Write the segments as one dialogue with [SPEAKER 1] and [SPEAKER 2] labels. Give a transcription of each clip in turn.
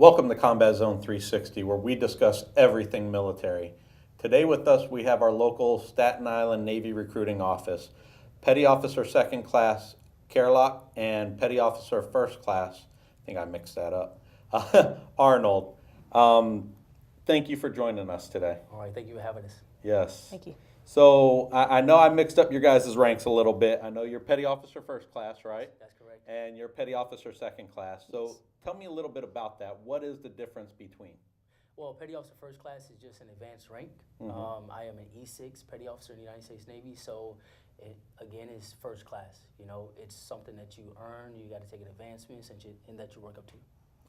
[SPEAKER 1] Welcome to Combat Zone 360, where we discuss everything military. Today with us, we have our local Staten Island Navy recruiting office, Petty Officer Second Class Kerlock and Petty Officer First Class, I think I mixed that up, Arnold. Thank you for joining us today.
[SPEAKER 2] All right, thank you for having us.
[SPEAKER 1] Yes.
[SPEAKER 3] Thank you.
[SPEAKER 1] So I know I mixed up your guys' ranks a little bit. I know you're Petty Officer First Class, right?
[SPEAKER 2] That's correct.
[SPEAKER 1] And you're Petty Officer Second Class. So
[SPEAKER 3] Yes.
[SPEAKER 1] tell me a little bit about that. What is the difference between?
[SPEAKER 2] Well, Petty Officer First Class is just an advanced rank. I am an E6 Petty Officer in the United States Navy, so it, again, is first class. You know, it's something that you earn, you got to take an advancement, and that you work up to.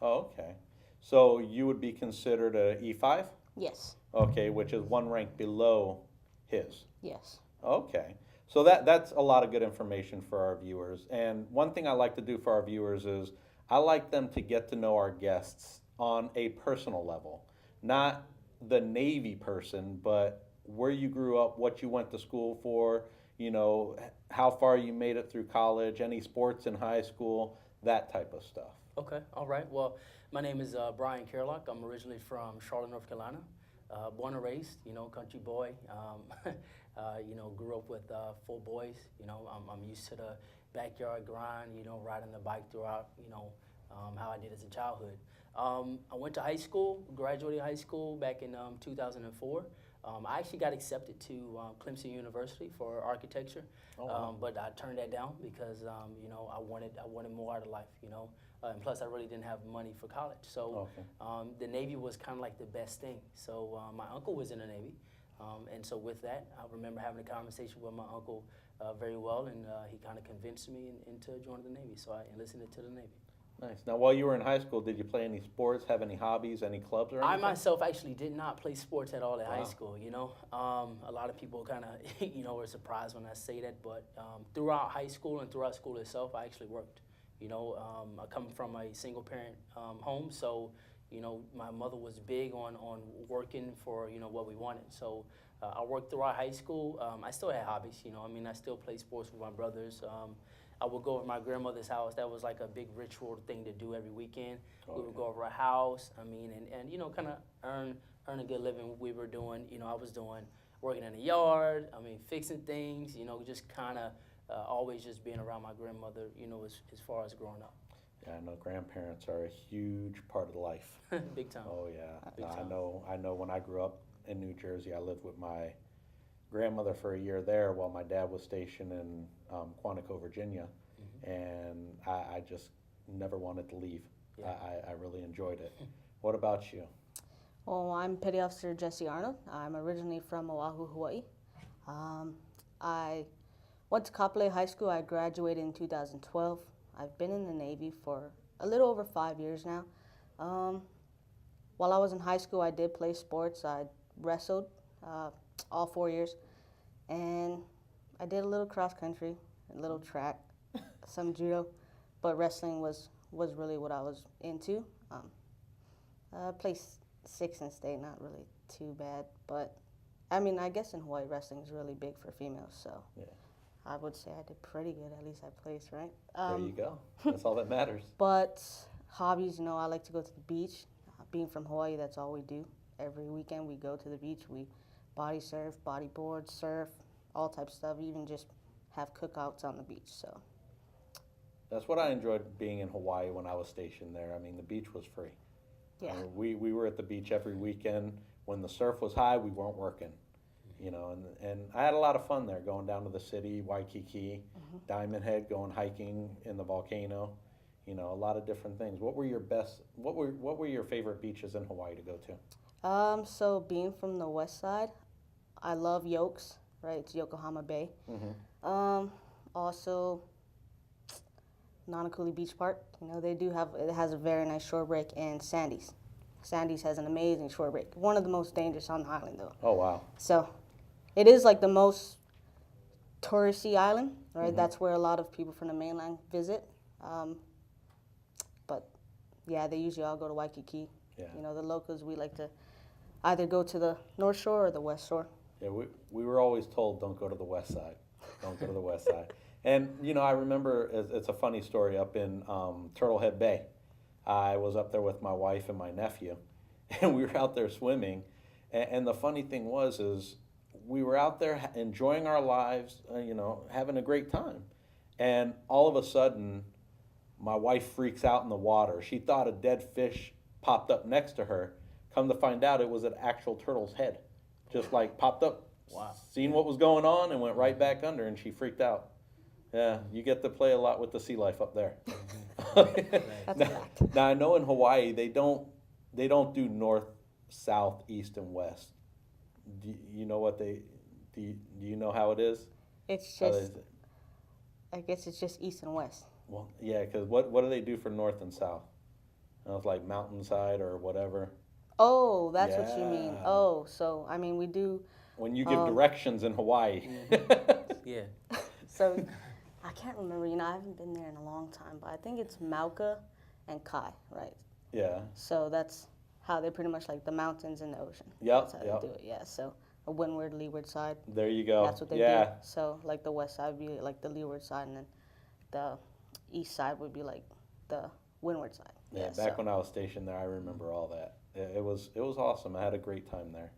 [SPEAKER 1] Oh, okay. So you would be considered a E5?
[SPEAKER 3] Yes.
[SPEAKER 1] Okay, which is one rank below his.
[SPEAKER 3] Yes.
[SPEAKER 1] Okay. So that's a lot of good information for our viewers. And one thing I like to do for our viewers is I like them to get to know our guests on a personal level. Not the Navy person, but where you grew up, what you went to school for, you know, how far you made it through college, any sports in high school, that type of stuff.
[SPEAKER 2] Okay, all right. Well, my name is Brian Kerlock. I'm originally from Charlotte, North Carolina. Born and raised, you know, country boy. You know, grew up with 4 boys. You know, I'm used to the backyard grind, you know, riding the bike throughout, you know, how I did as a childhood. I went to high school, graduated high school back in 2004. I actually got accepted to Clemson University for architecture, but I turned that down because you know, I wanted more out of life, you know, and plus I really didn't have money for college. So the Navy was kind of like the best thing. So my uncle was in the Navy, and so with that, I remember having a conversation with my uncle very well, and he kind of convinced me into joining the Navy. So I enlisted into the Navy.
[SPEAKER 1] Nice. Now, while you were in high school, did you play any sports, have any hobbies, any clubs or anything?
[SPEAKER 2] I myself actually did not play sports at all in high school, you know. A lot of people kind of, you know, were surprised when I say that, but throughout high school and throughout school itself, I actually worked. You know, I come from a single-parent home, so, you know, my mother was big on working for, you know, what we wanted. So I worked throughout high school. I still had hobbies, you know. I mean, I still played sports with my brothers. I would go over to my grandmother's house. That was like a big ritual thing to do every weekend. Okay. We would go over a house, I mean, and you know, kind of earn a good living. We were doing, you know, I was doing working in the yard, I mean, fixing things, you know, just kind of always just being around my grandmother, you know, as far as growing up.
[SPEAKER 1] Yeah, I know grandparents are a huge part of life.
[SPEAKER 2] Big time.
[SPEAKER 1] Oh, yeah.
[SPEAKER 2] Big time.
[SPEAKER 1] I know when I grew up in New Jersey, I lived with my grandmother for a year there while my dad was stationed in Quantico, Virginia, and I just never wanted to leave. Yeah. I really enjoyed it. What about you?
[SPEAKER 3] Well, I'm Petty Officer Jesse Arnold. I'm originally from Oahu, Hawaii. I went to Kapolei High School. I graduated in 2012. I've been in the Navy for a little over 5 years now. While I was in high school, I did play sports. I wrestled all 4 years, and I did a little cross country, a little track, some judo, but wrestling was really what I was into. Played 6th in state, not really too bad, but I mean, I guess in Hawaii wrestling is really big for females, so yeah. I would say I did pretty good. At least I placed, right?
[SPEAKER 1] There you go. That's all that matters.
[SPEAKER 3] But hobbies, you know, I like to go to the beach. Being from Hawaii, that's all we do. Every weekend we go to the beach. We body surf, bodyboard, surf, all types of stuff. Even just have cookouts on the beach. So
[SPEAKER 1] that's what I enjoyed being in Hawaii when I was stationed there. I mean, the beach was free.
[SPEAKER 3] Yeah.
[SPEAKER 1] We were at the beach every weekend. When the surf was high, we weren't working. You know, and I had a lot of fun there, going down to the city, Waikiki, Diamond Head, going hiking in the volcano. You know, a lot of different things. What were your favorite beaches in Hawaii to go to?
[SPEAKER 3] So being from the west side, I love Yokes, right? It's Yokohama Bay. Also, Nanakuli Beach Park. You know, it has a very nice shore break, and Sandy's. Sandy's has an amazing shore break. One of the most dangerous on the island, though.
[SPEAKER 1] Oh, wow.
[SPEAKER 3] So it is like the most touristy island, right? That's where a lot of people from the mainland visit. But yeah, they usually all go to Waikiki. Yeah. You know, the locals, we like to either go to the North Shore or the West Shore.
[SPEAKER 1] Yeah, we were always told don't go to the west side. Don't go to the west side. And, you know, I remember, it's a funny story, up in Turtlehead Bay. I was up there with my wife and my nephew, and we were out there swimming. And the funny thing was, is we were out there enjoying our lives, having a great time. And all of a sudden, my wife freaks out in the water. She thought a dead fish popped up next to her. Come to find out, it was an actual turtle's head. Just like popped up,
[SPEAKER 2] Wow.
[SPEAKER 1] seen what was going on, and went right back under, and she freaked out. Yeah, you get to play a lot with the sea life up there.
[SPEAKER 3] That's a fact.
[SPEAKER 1] Now I know in Hawaii they don't do north, south, east, and west. Do you know what do you know how it is?
[SPEAKER 3] It's
[SPEAKER 1] How
[SPEAKER 3] just, I guess it's just east and west.
[SPEAKER 1] well, yeah, because what do they do for north and south? It's like mountainside or whatever.
[SPEAKER 3] Oh, that's what you mean.
[SPEAKER 1] Yeah.
[SPEAKER 3] Oh, so I mean we do.
[SPEAKER 1] When you give directions in Hawaii.
[SPEAKER 2] Yeah.
[SPEAKER 3] So I can't remember. I haven't been there in a long time, but I think it's Mauka and Kai, right?
[SPEAKER 1] Yeah.
[SPEAKER 3] So that's how they pretty much like the mountains and the ocean.
[SPEAKER 1] Yep,
[SPEAKER 3] That's how
[SPEAKER 1] yep.
[SPEAKER 3] they do it. Yeah. So a windward, leeward side.
[SPEAKER 1] There you go.
[SPEAKER 3] That's what they
[SPEAKER 1] yeah.
[SPEAKER 3] do. So like the west side would be like the leeward side, and then the east side would be like the windward side.
[SPEAKER 1] Yeah,
[SPEAKER 3] so.
[SPEAKER 1] back when I was stationed there, I remember all that. It was awesome. I had a great time there.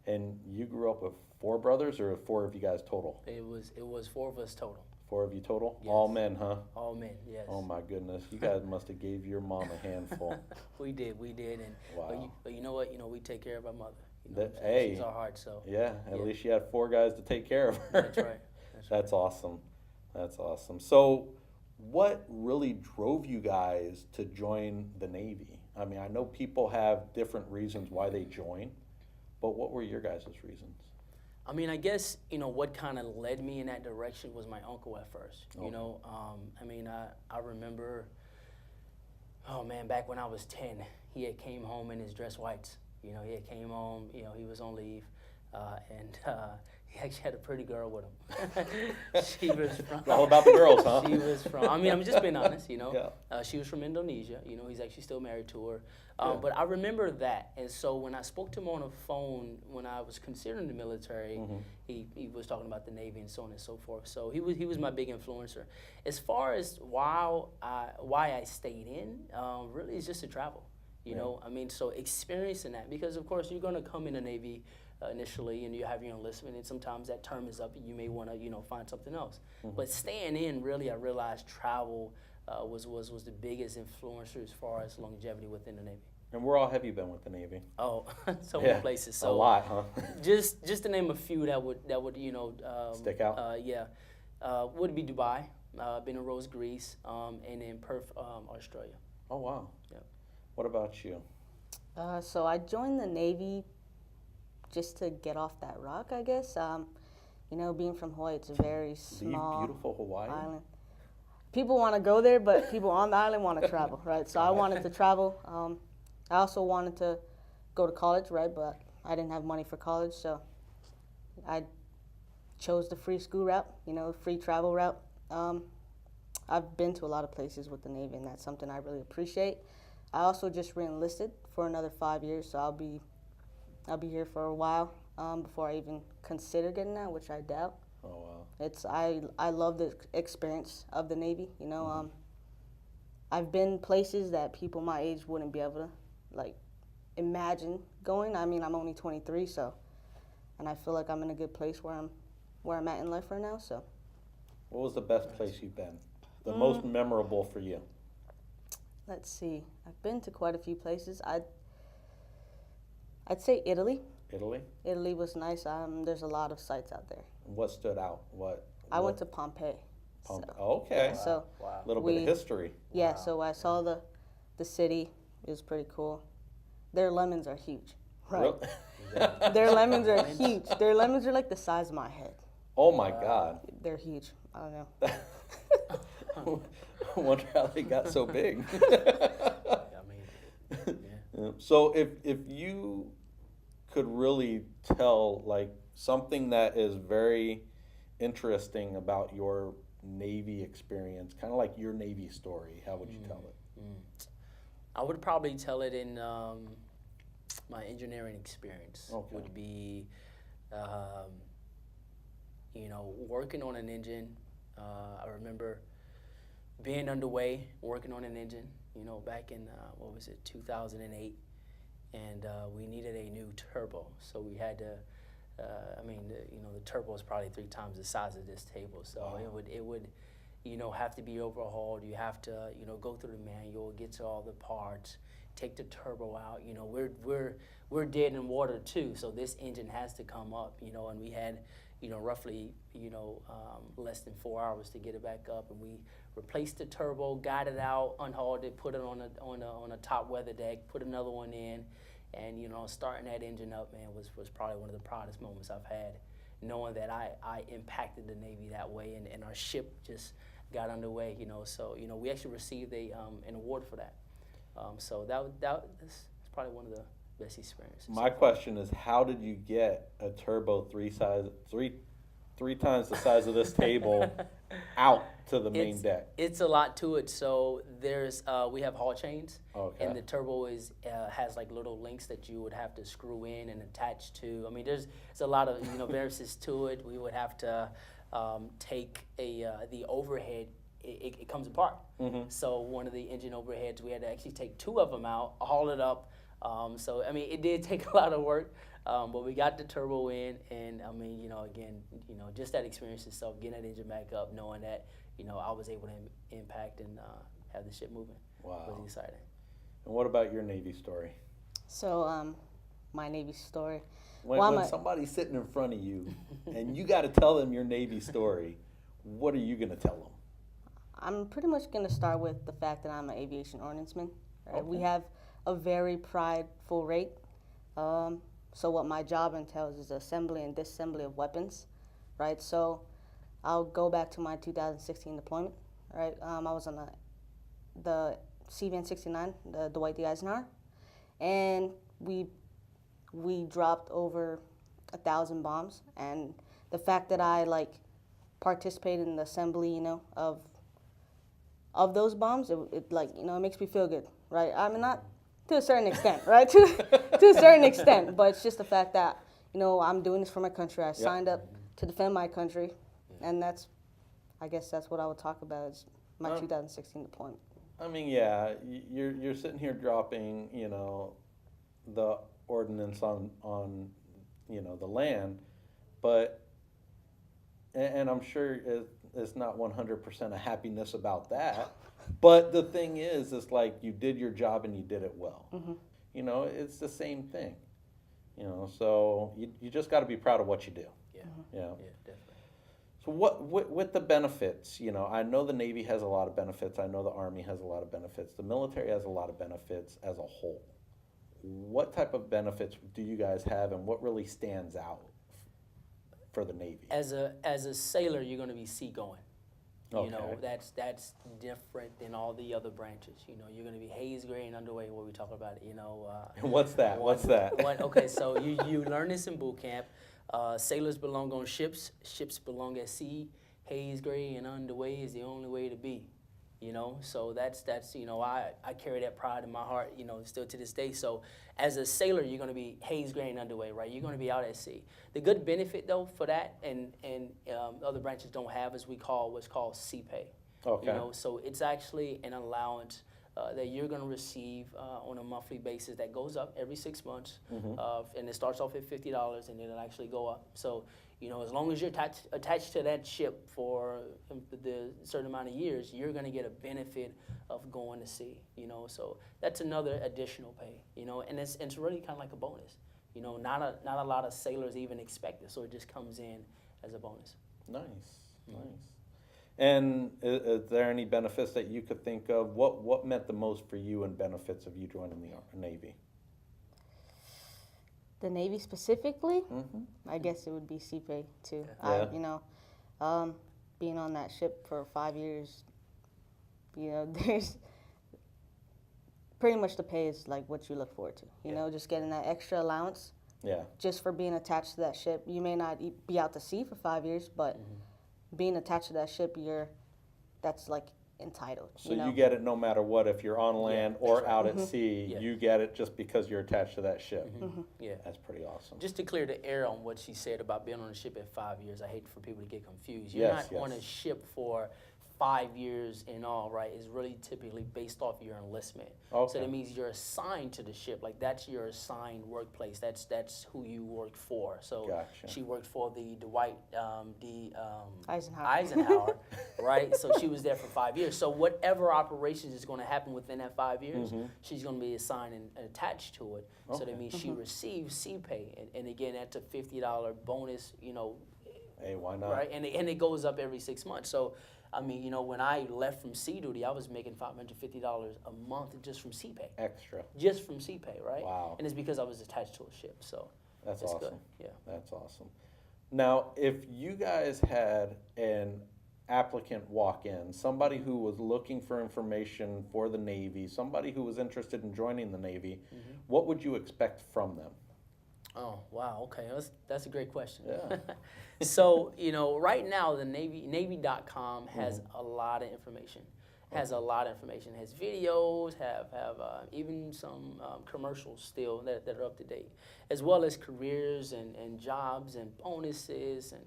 [SPEAKER 1] And you grew up with 4 brothers, or 4 of you guys total?
[SPEAKER 2] It was 4 of us total.
[SPEAKER 1] 4 of you total?
[SPEAKER 2] Yes.
[SPEAKER 1] All men, huh?
[SPEAKER 2] All men, yes.
[SPEAKER 1] Oh my goodness, you guys must have gave your mom a handful.
[SPEAKER 2] We did, and
[SPEAKER 1] Wow.
[SPEAKER 2] but you know what? We take care of our mother.
[SPEAKER 1] Hey.
[SPEAKER 2] She's our heart. So
[SPEAKER 1] Yeah, at
[SPEAKER 2] Yeah.
[SPEAKER 1] least you had 4 guys to take care of her.
[SPEAKER 2] that's right.
[SPEAKER 1] That's awesome. That's awesome. So, what really drove you guys to join the Navy? I mean, I know people have different reasons why they join, but what were your guys' reasons?
[SPEAKER 2] I mean, I guess, what kind of led me in that direction was my uncle at first.
[SPEAKER 1] Okay.
[SPEAKER 2] I remember, oh man, back when I was 10, he had came home in his dress whites. He had came home, he was on leave, and he actually had a pretty girl with him. She was from...
[SPEAKER 1] All about the girls, huh?
[SPEAKER 2] She was from, I'm just being honest,
[SPEAKER 1] Yeah.
[SPEAKER 2] She was from Indonesia, he's actually still married to her.
[SPEAKER 1] Yeah.
[SPEAKER 2] But I remember that, and so when I spoke to him on the phone, when I was considering the military,
[SPEAKER 1] Mm-hmm.
[SPEAKER 2] he was talking about the Navy and so on and so forth. So he was my big influencer. As far as why I stayed in, really it's just to travel. So experiencing that, because of course you're gonna come in the Navy initially, and you have your enlistment, and sometimes that term is up, and you may want to find something else.
[SPEAKER 1] Mm-hmm.
[SPEAKER 2] But staying in, really, I realized travel was the biggest influencer as far as longevity within the Navy.
[SPEAKER 1] And where all have you been with the Navy?
[SPEAKER 2] Oh, so many places. So
[SPEAKER 1] a lot, huh?
[SPEAKER 2] just to name a few that would
[SPEAKER 1] Stick out?
[SPEAKER 2] would be Dubai, been in Rose, Greece, and in Perth, Australia.
[SPEAKER 1] Oh, wow.
[SPEAKER 2] Yep.
[SPEAKER 1] What about you?
[SPEAKER 3] So I joined the Navy just to get off that rock, I guess. Being from Hawaii, it's a very small
[SPEAKER 1] Leave beautiful Hawaii?
[SPEAKER 3] island. People want to go there, but people on the island want to travel, right? So I wanted to travel. I also wanted to go to college, right? But I didn't have money for college, so I chose the free school route, free travel route. I've been to a lot of places with the Navy, and that's something I really appreciate. I also just re-enlisted for another 5 years, so I'll be here for a while before I even consider getting out, which I doubt.
[SPEAKER 1] Oh, wow.
[SPEAKER 3] I love the experience of the Navy. I've been places that people my age wouldn't be able to imagine going. I mean, I'm only 23, and I feel like I'm in a good place where I'm at in life right now. So,
[SPEAKER 1] What was the best place you've been? The most memorable for you?
[SPEAKER 3] let's see. I've been to quite a few places. I'd say Italy.
[SPEAKER 1] Italy?
[SPEAKER 3] Italy was nice. There's a lot of sites out there.
[SPEAKER 1] What stood out?
[SPEAKER 3] I went to Pompeii.
[SPEAKER 1] Pompeii.
[SPEAKER 3] So,
[SPEAKER 1] Okay.
[SPEAKER 3] so
[SPEAKER 2] Wow.
[SPEAKER 1] A little bit of history.
[SPEAKER 3] yeah, so I saw the city. It was pretty cool. Their lemons are huge. Right.
[SPEAKER 1] Real-
[SPEAKER 3] Their lemons are huge. Their lemons are like the size of my head.
[SPEAKER 1] Oh my God.
[SPEAKER 3] They're huge. I don't know.
[SPEAKER 1] I wonder how they got so big.
[SPEAKER 2] Yeah.
[SPEAKER 1] So if you could really tell something that is very interesting about your Navy experience, kind of like your Navy story, how would you tell it?
[SPEAKER 2] I would probably tell it in my engineering experience.
[SPEAKER 1] Okay.
[SPEAKER 2] Would be, working on an engine. I remember being underway, working on an engine, back in, 2008, and we needed a new turbo. So we had to, the turbo is probably 3 times the size of this table. So
[SPEAKER 1] Wow.
[SPEAKER 2] it would, have to be overhauled. You have to, go through the manual, get to all the parts, take the turbo out. We're dead in water too, so this engine has to come up. And we had, roughly, less than 4 hours to get it back up, and we replaced the turbo, got it out, unhauled it, put it on a top weather deck, put another one in, and starting that engine up, man, was probably one of the proudest moments I've had, knowing that I impacted the Navy that way, and our ship just got underway. So we actually received an award for that. So that's probably one of the best experiences.
[SPEAKER 1] My question is, how did you get a turbo three times the size of this table out to the main deck?
[SPEAKER 2] It's a lot to it. So we have haul chains,
[SPEAKER 1] Okay.
[SPEAKER 2] and the turbo has like little links that you would have to screw in and attach to. I mean, there's a lot of variances to it. We would have to take the overhead. It comes apart.
[SPEAKER 1] Mm-hmm.
[SPEAKER 2] So one of the engine overheads, we had to actually take 2 of them out, haul it up. So I mean, it did take a lot of work, but we got the turbo in, and I mean, just that experience itself, getting that engine back up, knowing that I was able to impact and have the ship moving.
[SPEAKER 1] Wow.
[SPEAKER 2] Was exciting.
[SPEAKER 1] And what about your Navy story?
[SPEAKER 3] So, my Navy story.
[SPEAKER 1] When somebody's sitting in front of you and you got to tell them your Navy story, what are you going to tell them?
[SPEAKER 3] I'm pretty much going to start with the fact that I'm an aviation ordnanceman. Right?
[SPEAKER 1] Okay.
[SPEAKER 3] We have a very prideful rate. So what my job entails is assembly and disassembly of weapons, right? So I'll go back to my 2016 deployment, right? I was on the C-Van 69, the Dwight D. Eisenhower, and we dropped over 1,000 bombs. And the fact that I participated in the assembly, of those bombs, it makes me feel good, right? I mean, not to a certain extent, right? to a certain extent, but it's just the fact that, I'm doing this for my country. I signed up to defend my country, and I guess that's what I would talk about is my 2016 deployment.
[SPEAKER 1] I mean, yeah, you're sitting here dropping, the ordnance on the land, but, and I'm sure it's not 100% of happiness about that, but the thing is, it's like you did your job and you did it well.
[SPEAKER 3] Mm-hmm.
[SPEAKER 1] It's the same thing. So you just got to be proud of what you do.
[SPEAKER 2] Yeah.
[SPEAKER 3] Mm-hmm.
[SPEAKER 2] Yeah, definitely.
[SPEAKER 1] So what with the benefits? I know the Navy has a lot of benefits. I know the Army has a lot of benefits. The military has a lot of benefits as a whole. What type of benefits do you guys have, and what really stands out for the Navy?
[SPEAKER 2] As a sailor, you're going to be seagoing.
[SPEAKER 1] Okay.
[SPEAKER 2] That's different than all the other branches. You're going to be haze gray and underway. What we talk about,
[SPEAKER 1] What's that? What's that?
[SPEAKER 2] Okay, so you learn this in boot camp. Sailors belong on ships. Ships belong at sea. Haze gray and underway is the only way to be. So that's I carry that pride in my heart. Still to this day. So as a sailor, you're going to be haze gray and underway, right? You're going to be out at sea. The good benefit though for that, and other branches don't have, is what's called sea pay.
[SPEAKER 1] Okay.
[SPEAKER 2] So it's actually an allowance that you're going to receive on a monthly basis that goes up every 6 months, and it starts off at $50, and it'll actually go up. So as long as you're attached to that ship for the certain amount of years, you're going to get a benefit of going to sea. So that's another additional pay. And it's really kind of like a bonus. Not a lot of sailors even expect it, so it just comes in as a bonus.
[SPEAKER 1] Nice. And is there any benefits that you could think of? What meant the most for you and benefits of you joining the Navy?
[SPEAKER 3] The Navy specifically,
[SPEAKER 1] Mm-hmm.
[SPEAKER 3] I guess it would be sea pay too.
[SPEAKER 1] Yeah.
[SPEAKER 3] Being on that ship for 5 years, there's pretty much the pay is like what you look forward to. Just getting that extra allowance.
[SPEAKER 1] Yeah.
[SPEAKER 3] Just for being attached to that ship. You may not be out to sea for 5 years, but being attached to that ship, that's like entitled.
[SPEAKER 1] So you get it no matter what, if you're on land or
[SPEAKER 2] right.
[SPEAKER 1] out at sea,
[SPEAKER 2] Yeah.
[SPEAKER 1] you get it just because you're attached to that ship.
[SPEAKER 2] Yeah.
[SPEAKER 1] That's pretty awesome.
[SPEAKER 2] Just to clear the air on what she said about being on a ship at 5 years, I hate for people to get confused. You're
[SPEAKER 1] Yes,
[SPEAKER 2] not on
[SPEAKER 1] yes.
[SPEAKER 2] a ship for 5 years in all, right, is really typically based off your enlistment.
[SPEAKER 1] Okay.
[SPEAKER 2] So that means you're assigned to the ship. Like that's your assigned workplace. That's who you work for. So
[SPEAKER 1] Gotcha.
[SPEAKER 2] she worked for the Dwight
[SPEAKER 3] Eisenhower.
[SPEAKER 2] Eisenhower, right? So she was there for 5 years. So whatever operations is going to happen within that 5 years, she's going to be assigned and attached to it. So
[SPEAKER 1] Okay.
[SPEAKER 2] that means she receives C pay, and again, that's a $50 bonus.
[SPEAKER 1] Hey, why not?
[SPEAKER 2] Right, and it goes up every 6 months. So, I mean, when I left from sea duty, I was making $550 a month just from sea pay.
[SPEAKER 1] Extra.
[SPEAKER 2] Just from sea pay, right?
[SPEAKER 1] Wow.
[SPEAKER 2] And it's because I was attached to a ship. So
[SPEAKER 1] That's
[SPEAKER 2] it's
[SPEAKER 1] awesome.
[SPEAKER 2] good. Yeah.
[SPEAKER 1] That's awesome. Now, if you guys had an applicant walk in, somebody who was looking for information for the Navy, somebody who was interested in joining the Navy, what would you expect from them?
[SPEAKER 2] Oh, wow. Okay. That's a great question.
[SPEAKER 1] Yeah.
[SPEAKER 2] So, right now the Navy.com has a lot of information. Has videos, have even some commercials still that are up to date, as well as careers and jobs and bonuses and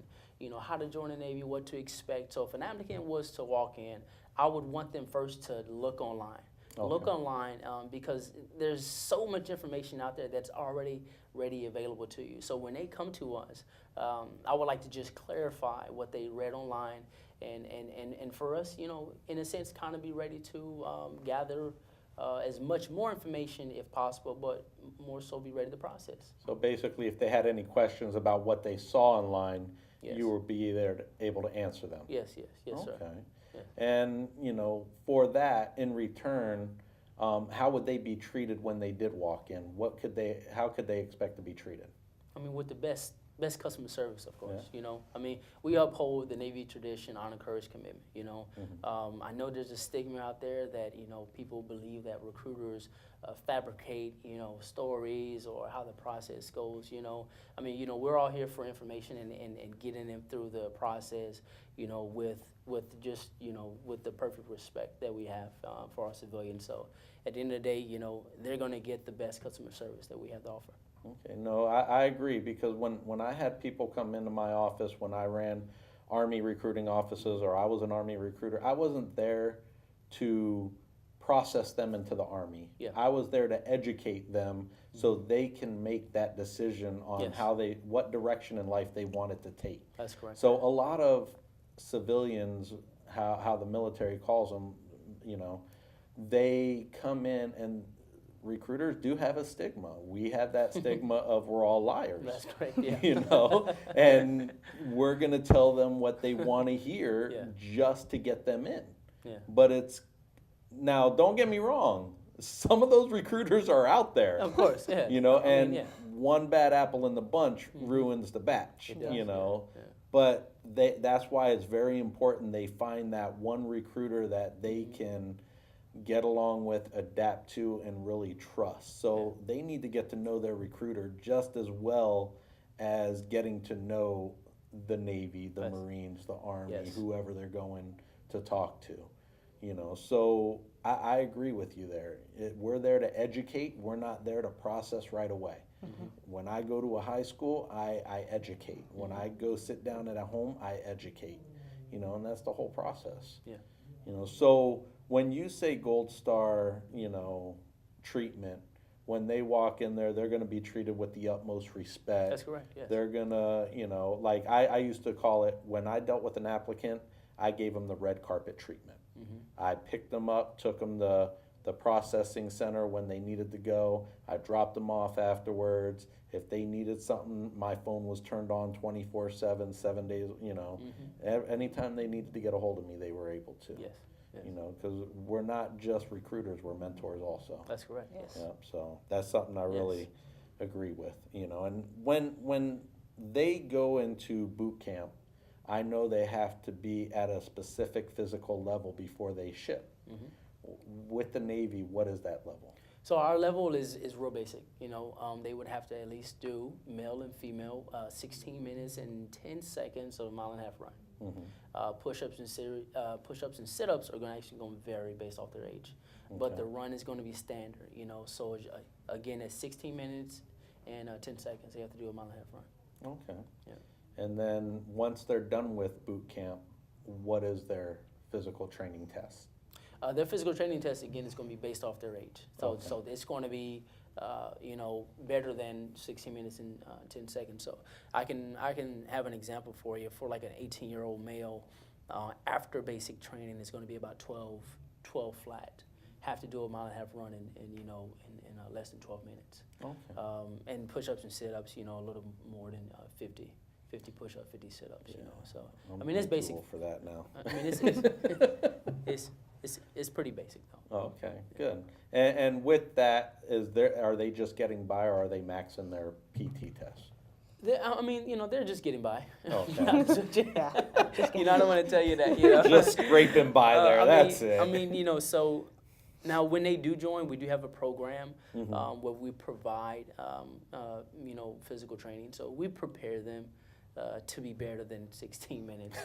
[SPEAKER 2] how to join the Navy, what to expect. So if an applicant was to walk in, I would want them first to look online.
[SPEAKER 1] Okay.
[SPEAKER 2] Look online because there's so much information out there that's already ready available to you. So when they come to us, I would like to just clarify what they read online and for us, in a sense, kind of be ready to gather as much more information if possible, but more so be ready to process.
[SPEAKER 1] So basically, if they had any questions about what they saw online,
[SPEAKER 2] Yes.
[SPEAKER 1] you would be there able to answer them.
[SPEAKER 2] Yes, sir.
[SPEAKER 1] Okay.
[SPEAKER 2] Yeah.
[SPEAKER 1] And, for that, in return, how would they be treated when they did walk in? How could they expect to be treated?
[SPEAKER 2] I mean, with the best customer service, of course. I mean, we uphold the Navy tradition, honor, courage, commitment. I know there's a stigma out there that people believe that recruiters fabricate stories or how the process goes. I mean, we're all here for information and getting them through the process. With just with the perfect respect that we have for our civilians. So at the end of the day, they're going to get the best customer service that we have to offer.
[SPEAKER 1] Okay, no, I agree, because when I had people come into my office when I ran Army recruiting offices or I was an Army recruiter, I wasn't there to process them into the Army.
[SPEAKER 2] Yeah.
[SPEAKER 1] I was there to educate them so they can make that decision on
[SPEAKER 2] Yes.
[SPEAKER 1] what direction in life they wanted to take.
[SPEAKER 2] That's correct.
[SPEAKER 1] So a lot of civilians, how the military calls them, they come in and recruiters do have a stigma. We have that stigma of we're all liars.
[SPEAKER 2] That's correct, yeah.
[SPEAKER 1] And we're going to tell them what they want to hear
[SPEAKER 2] Yeah.
[SPEAKER 1] just to get them in.
[SPEAKER 2] Yeah.
[SPEAKER 1] But now, don't get me wrong, some of those recruiters are out there.
[SPEAKER 2] Of course, yeah.
[SPEAKER 1] One bad apple in the bunch ruins the batch,
[SPEAKER 2] It does, yeah.
[SPEAKER 1] But that's why it's very important they find that one recruiter that they can get along with, adapt to, and really trust. So they need to get to know their recruiter just as well as getting to know the Navy, the
[SPEAKER 2] Yes.
[SPEAKER 1] Marines, the Army,
[SPEAKER 2] Yes.
[SPEAKER 1] whoever they're going to talk to. So I agree with you there. We're there to educate. We're not there to process right away. When I go to a high school, I educate. When I go sit down at a home, I educate. And that's the whole process.
[SPEAKER 2] Yeah.
[SPEAKER 1] So when you say Gold Star, treatment, when they walk in there, they're going to be treated with the utmost respect.
[SPEAKER 2] That's correct, yes.
[SPEAKER 1] They're going to, like I used to call it, when I dealt with an applicant, I gave them the red carpet treatment. I picked them up, took them to the processing center when they needed to go. I dropped them off afterwards. If they needed something, my phone was turned on 24/7, 7 days, Anytime they needed to get a hold of me, they were able to.
[SPEAKER 2] Yes.
[SPEAKER 1] Because we're not just recruiters, we're mentors also.
[SPEAKER 2] That's correct, yes.
[SPEAKER 1] Yep, so that's something I really agree with, And when they go into boot camp, I know they have to be at a specific physical level before they ship. With the Navy, what is that level?
[SPEAKER 2] So our level is real basic. They would have to at least do male and female 16 minutes and 10 seconds of a mile-and-a-half run. Push-ups and sit-ups are actually going to vary based off their age, but the run is going to be standard. So again, at 16 minutes and 10 seconds, they have to do a mile-and-a-half run.
[SPEAKER 1] Okay.
[SPEAKER 2] Yeah.
[SPEAKER 1] And then once they're done with boot camp, what is their physical training tests?
[SPEAKER 2] Their physical training test, again, is going to be based off their age. So,
[SPEAKER 1] Okay.
[SPEAKER 2] so it's going to be, better than 16 minutes and 10 seconds. So I can have an example for you. For like an 18-year-old male, after basic training, it's going to be about 12 flat. Have to do a mile and a half run in less than 12 minutes.
[SPEAKER 1] Okay.
[SPEAKER 2] And push-ups and sit-ups, a little more than 50 push-ups, 50 sit-ups. So
[SPEAKER 1] I'm
[SPEAKER 2] I mean, it's
[SPEAKER 1] too
[SPEAKER 2] basic.
[SPEAKER 1] old for that now.
[SPEAKER 2] I mean, it's pretty basic though.
[SPEAKER 1] Okay, good. And with that, are they just getting by, or are they maxing their PT test?
[SPEAKER 2] They're just getting by.
[SPEAKER 1] Okay.
[SPEAKER 3] Yeah, just
[SPEAKER 2] I don't want to tell you that.
[SPEAKER 1] Just scraping by there. That's it.
[SPEAKER 2] So now when they do join, we do have a program
[SPEAKER 1] Mm-hmm.
[SPEAKER 2] where we provide, physical training. So we prepare them to be better than 16 minutes.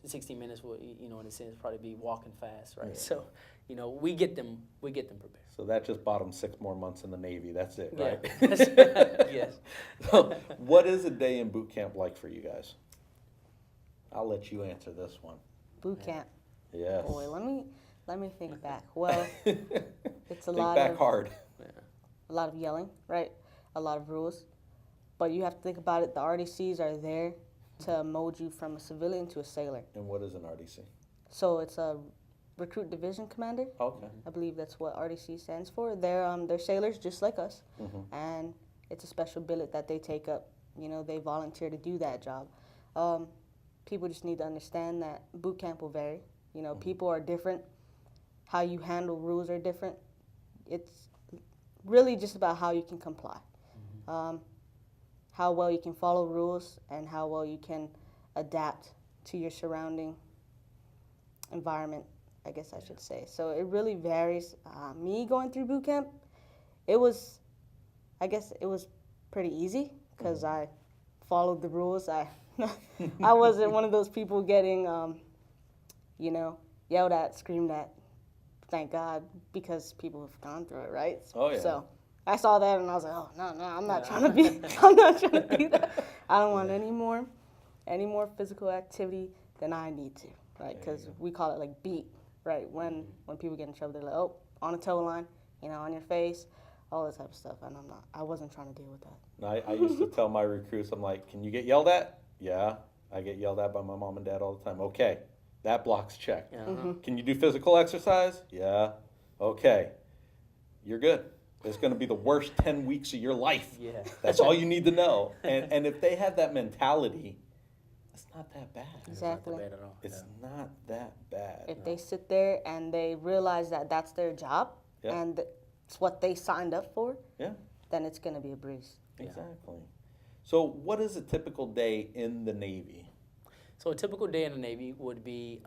[SPEAKER 2] 16 minutes will, in a sense, probably be walking fast, right?
[SPEAKER 1] Yeah.
[SPEAKER 2] So, we get them prepared.
[SPEAKER 1] So that just bought them 6 more months in the Navy. That's it, right?
[SPEAKER 2] Yeah. Yes.
[SPEAKER 1] So what is a day in boot camp like for you guys? I'll let you answer this one.
[SPEAKER 3] boot camp.
[SPEAKER 1] Yes.
[SPEAKER 3] Boy, let me think back. Well, it's a
[SPEAKER 1] Think
[SPEAKER 3] lot
[SPEAKER 1] back
[SPEAKER 3] of
[SPEAKER 1] hard.
[SPEAKER 3] a lot of yelling, right? A lot of rules. But you have to think about it. The RDCs are there to mold you from a civilian to a sailor.
[SPEAKER 1] And what is an RDC?
[SPEAKER 3] So it's a recruit division commander.
[SPEAKER 1] Okay.
[SPEAKER 3] I believe that's what RDC stands for. They're sailors just like us,
[SPEAKER 1] Mm-hmm.
[SPEAKER 3] and it's a special billet that they take up. They volunteer to do that job. People just need to understand that boot camp will vary. People are different. How you handle rules are different. It's really just about how you can comply, how well you can follow rules, and how well you can adapt to your surrounding environment, I guess I should say. So it really varies. Me going through boot camp, I guess it was pretty easy because I followed the rules. I wasn't one of those people getting, yelled at, screamed at. Thank God, because people have gone through it, right?
[SPEAKER 1] Oh, yeah.
[SPEAKER 3] So I saw that and I was like, oh no, I'm not trying to be. I'm not trying to do that. I don't want any more physical activity than I need to, right? Because we call it like beat, right? When people get in trouble, they're like, oh, on a tow line, on your face, all this type of stuff. And I wasn't trying to deal with that.
[SPEAKER 1] I used to tell my recruits, I'm like, can you get yelled at? Yeah. I get yelled at by my mom and dad all the time. Okay. That block's checked.
[SPEAKER 2] Uh-huh.
[SPEAKER 1] Can you do physical exercise? Yeah. Okay. You're good. It's going to be the worst 10 weeks of your life.
[SPEAKER 2] Yeah.
[SPEAKER 1] That's all you need to know. And if they have that mentality, it's not that bad.
[SPEAKER 3] Exactly.
[SPEAKER 2] Not that bad at all.
[SPEAKER 1] It's not that bad.
[SPEAKER 3] If they sit there and they realize that that's their job
[SPEAKER 1] Yeah.
[SPEAKER 3] and it's what they signed up for,
[SPEAKER 1] Yeah.
[SPEAKER 3] then it's going to be a breeze.
[SPEAKER 1] Exactly. So what is a typical day in the Navy?
[SPEAKER 2] So a typical day in the Navy would be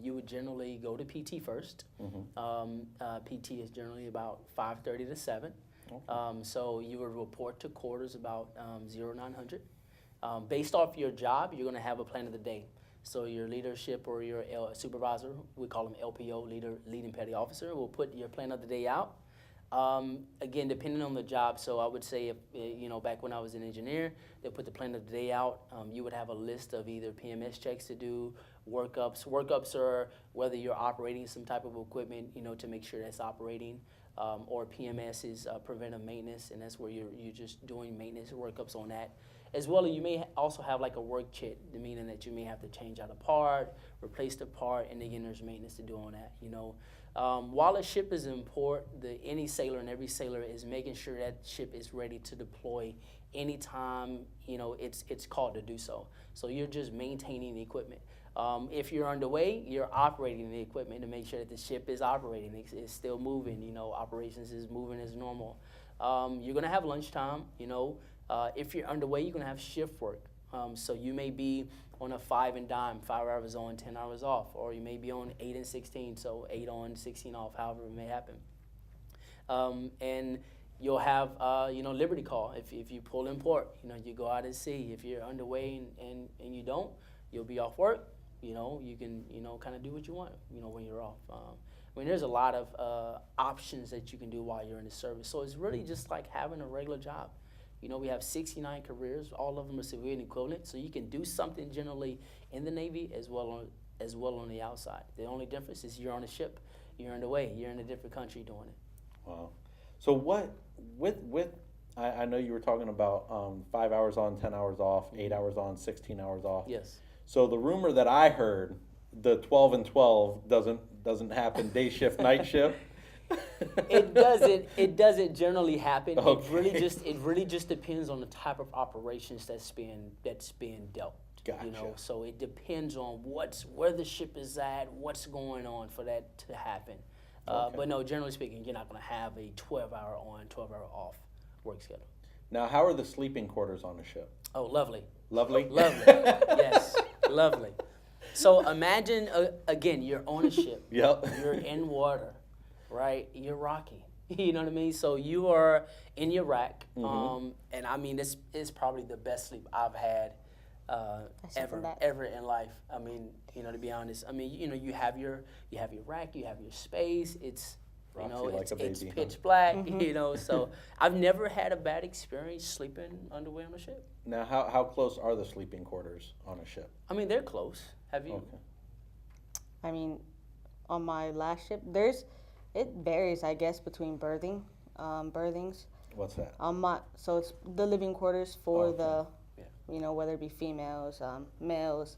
[SPEAKER 2] you would generally go to PT first. PT is generally about 5:30 to 7.
[SPEAKER 1] Okay.
[SPEAKER 2] So you would report to quarters about 0900. Based off your job, you're going to have a plan of the day. So your leadership or your supervisor, we call them LPO, leading petty officer, will put your plan of the day out. Again, depending on the job, so I would say if, back when I was an engineer, they put the plan of the day out. You would have a list of either PMS checks to do, workups. Workups are whether you're operating some type of equipment, to make sure that's operating, or PMS is preventive maintenance, and that's where you're just doing maintenance workups on that. As well, you may also have like a work kit, meaning that you may have to change out a part, replace the part, and again, there's maintenance to do on that, While a ship is in port, any sailor and every sailor is making sure that ship is ready to deploy anytime, it's called to do so. So you're just maintaining the equipment. If you're underway, you're operating the equipment to make sure that the ship is operating. It's still moving, operations is moving as normal. You're gonna have lunchtime, if you're underway, you're gonna have shift work. So you may be on a 5 and dime, 5 hours on, 10 hours off, or you may be on 8 and 16, so 8 on, 16 off, however it may happen. And you'll have, liberty call. If you pull in port, you go out at sea. If you're underway and you don't, you'll be off work. You can, kind of do what you want, when you're off. There's a lot of options that you can do while you're in the service. So it's really just like having a regular job. You know, we have 69 careers. All of them are civilian equivalent. So you can do something generally in the Navy as well on the outside. The only difference is you're on a ship, you're underway, you're in a different country doing it.
[SPEAKER 1] Wow. So what I know you were talking about 5 hours on, 10 hours off, 8 hours on, 16 hours off.
[SPEAKER 2] Yes.
[SPEAKER 1] So the rumor that I heard, the 12 and 12 doesn't happen day shift, night shift.
[SPEAKER 2] It doesn't. It doesn't generally happen.
[SPEAKER 1] Okay.
[SPEAKER 2] It really just depends on the type of operations that's being dealt.
[SPEAKER 1] Gotcha.
[SPEAKER 2] You know, so it depends on where the ship is at, what's going on for that to happen.
[SPEAKER 1] Okay.
[SPEAKER 2] But no, generally speaking, you're not going to have a 12-hour on, 12-hour off work schedule.
[SPEAKER 1] Now, how are the sleeping quarters on the ship?
[SPEAKER 2] Oh, lovely.
[SPEAKER 1] Lovely?
[SPEAKER 2] Lovely. Yes, lovely. So imagine, again, you're on a ship.
[SPEAKER 1] Yep.
[SPEAKER 2] You're in water, right? You're rocking. You know what I mean? So you are in your rack, and I mean, it's probably the best sleep I've had ever in life. I mean, you know, to be honest, I mean, you know, you have your rack, you have your space. It's
[SPEAKER 1] Rocks you like a
[SPEAKER 2] it's
[SPEAKER 1] baby,
[SPEAKER 2] pitch black. You know, so I've never had a bad experience sleeping underway on a ship.
[SPEAKER 1] Now, how close are the sleeping quarters on a ship?
[SPEAKER 2] I mean, they're close. Have you?
[SPEAKER 1] Okay.
[SPEAKER 3] I mean, on my last ship, it varies, I guess, between berthings.
[SPEAKER 1] What's that?
[SPEAKER 3] So it's the living quarters for
[SPEAKER 1] Okay.
[SPEAKER 3] the,
[SPEAKER 2] Yeah.
[SPEAKER 3] you know, whether it be females, males,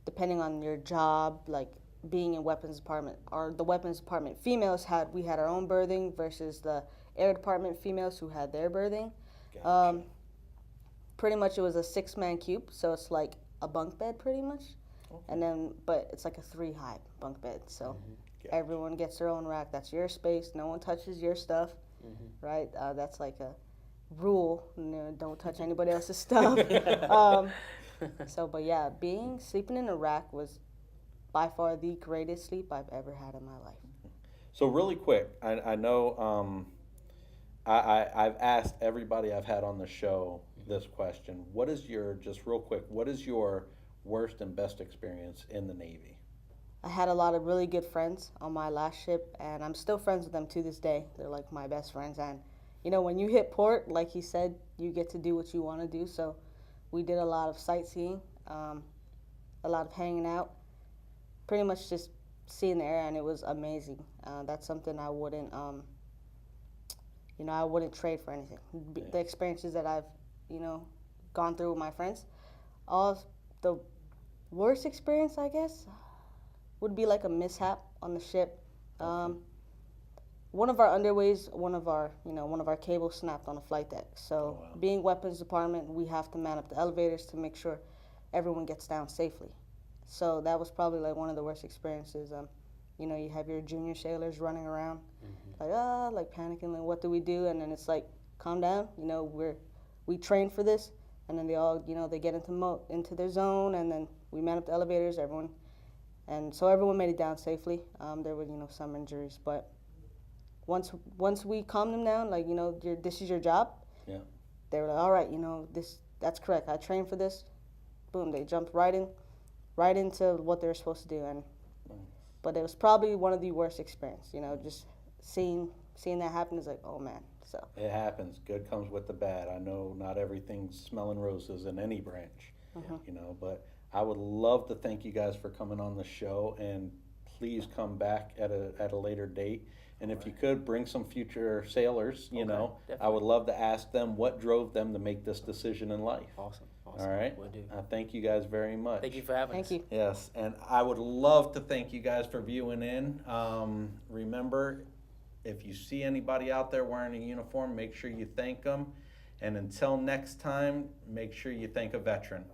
[SPEAKER 3] depending on your job, like being in weapons department, or the weapons department females we had our own berthing versus the air department females who had their berthing.
[SPEAKER 1] Gotcha.
[SPEAKER 3] Pretty much it was a 6-man cube, so it's like a bunk bed pretty much.
[SPEAKER 1] Okay.
[SPEAKER 3] And then, but it's like a 3-high bunk bed, so
[SPEAKER 1] Gotcha.
[SPEAKER 3] everyone gets their own rack. That's your space. No one touches your stuff, right? That's like a rule. You know, don't touch anybody else's stuff. But yeah, sleeping in a rack was by far the greatest sleep I've ever had in my life.
[SPEAKER 1] So really quick, I know I've asked everybody I've had on the show this question. What is your worst and best experience in the Navy?
[SPEAKER 3] I had a lot of really good friends on my last ship, and I'm still friends with them to this day. They're like my best friends, and you know, when you hit port, like he said, you get to do what you want to do. So we did a lot of sightseeing, a lot of hanging out, pretty much just seeing the area, and it was amazing. That's something I wouldn't, I wouldn't trade for anything. The experiences that I've, gone through with my friends, the worst experience, I guess, would be like a mishap on the ship. One of our underways, one of our cables snapped on the flight deck. So being weapons department, we have to man up the elevators to make sure everyone gets down safely. So that was probably like one of the worst experiences. You have your junior sailors running around, like panicking, like what do we do? And then it's like, calm down. We train for this, and then they all, they get into their zone, and then we man up the elevators. So everyone made it down safely. There were some injuries, but once we calmed them down, like this is your job.
[SPEAKER 1] Yeah.
[SPEAKER 3] They were like, all right, that's correct. I trained for this. Boom, they jumped right into what they were supposed to do, but it was probably one of the worst experiences. Just seeing that happen is like, oh man. So
[SPEAKER 1] it happens. Good comes with the bad. I know not everything's smelling roses in any branch, but I would love to thank you guys for coming on the show, and please come back at a later date. And if you could bring some future sailors,
[SPEAKER 2] definitely.
[SPEAKER 1] I would love to ask them what drove them to make this decision in life.
[SPEAKER 2] Awesome.
[SPEAKER 1] All right.
[SPEAKER 2] Will do.
[SPEAKER 1] Thank you guys very much.
[SPEAKER 2] Thank you for having us.
[SPEAKER 3] thank you.
[SPEAKER 1] Yes, and I would love to thank you guys for viewing in. Remember, if you see anybody out there wearing a uniform, make sure you thank them. And until next time, make sure you thank a veteran.